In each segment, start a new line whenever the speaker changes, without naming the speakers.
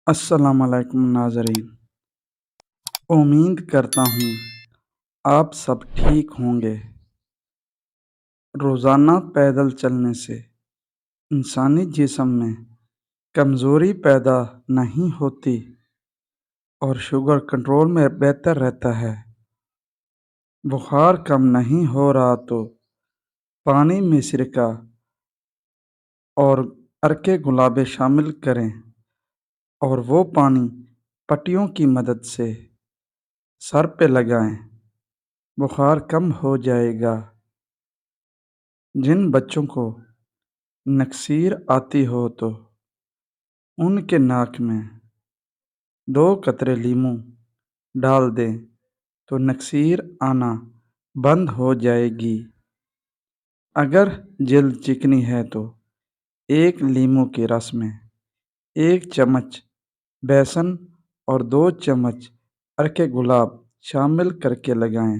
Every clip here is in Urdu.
السلام علیکم ناظرین، امید کرتا ہوں آپ سب ٹھیک ہوں گے۔ روزانہ پیدل چلنے سے انسانی جسم میں کمزوری پیدا نہیں ہوتی اور شوگر کنٹرول میں بہتر رہتا ہے۔ بخار کم نہیں ہو رہا تو پانی میں سرکہ اور عرق گلاب شامل کریں اور وہ پانی پٹیوں کی مدد سے سر پہ لگائیں، بخار کم ہو جائے گا۔ جن بچوں کو نکسیر آتی ہو تو ان کے ناک میں 2 قطرے لیموں ڈال دیں تو نکسیر آنا بند ہو جائے گی۔ اگر جلد چکنی ہے تو 1 لیموں کے رس میں 1 چمچ بیسن اور 2 چمچ عرق گلاب شامل کر کے لگائیں،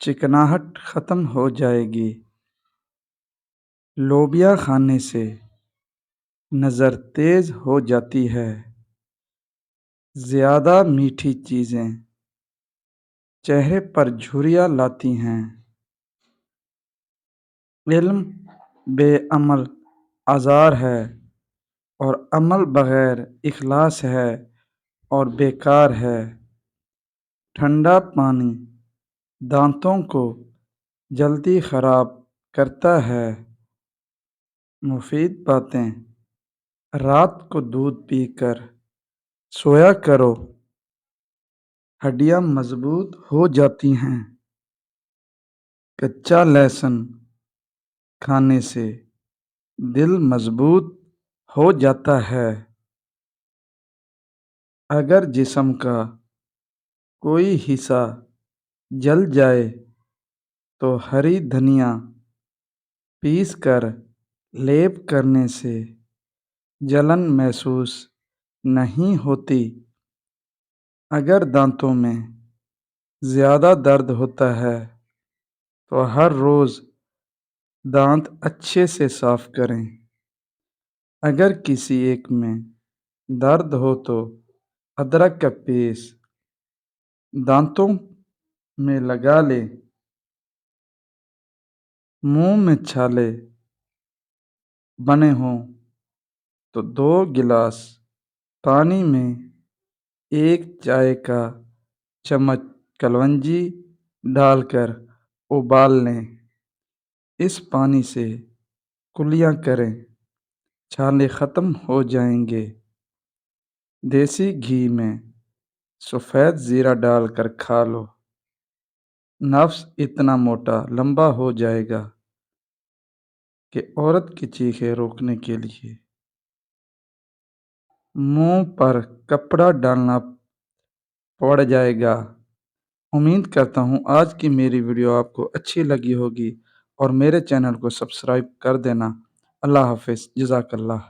چکناہٹ ختم ہو جائے گی۔ لوبیا کھانے سے نظر تیز ہو جاتی ہے۔ زیادہ میٹھی چیزیں چہرے پر جھریاں لاتی ہیں۔ علم بے عمل آزار ہے اور عمل بغیر اخلاص ہے اور بیکار ہے۔ ٹھنڈا پانی دانتوں کو جلدی خراب کرتا ہے۔ مفید باتیں: رات کو دودھ پی کر سویا کرو، ہڈیاں مضبوط ہو جاتی ہیں۔ کچا لہسن کھانے سے دل مضبوط ہو جاتا ہے۔ اگر جسم کا کوئی حصہ جل جائے تو ہری دھنیا پیس کر لیپ کرنے سے جلن محسوس نہیں ہوتی۔ اگر دانتوں میں زیادہ درد ہوتا ہے تو ہر روز دانت اچھے سے صاف کریں۔ اگر کسی ایک میں درد ہو تو ادرک کا پیسٹ دانتوں میں لگا لیں۔ منہ میں چھالے بنے ہوں تو 2 گلاس پانی میں 1 چائے کا چمچ کلونجی ڈال کر ابال لیں۔ اس پانی سے کلیاں کریں، چھالے ختم ہو جائیں گے۔ دیسی گھی میں سفید زیرہ ڈال کر کھا لو، نفس اتنا موٹا لمبا ہو جائے گا کہ عورت کی چیخیں روکنے کے لیے منہ پر کپڑا ڈالنا پڑ جائے گا۔ امید کرتا ہوں آج کی میری ویڈیو آپ کو اچھی لگی ہوگی اور میرے چینل کو سبسکرائب کر دینا۔ اللہ حافظ، جزاک اللہ۔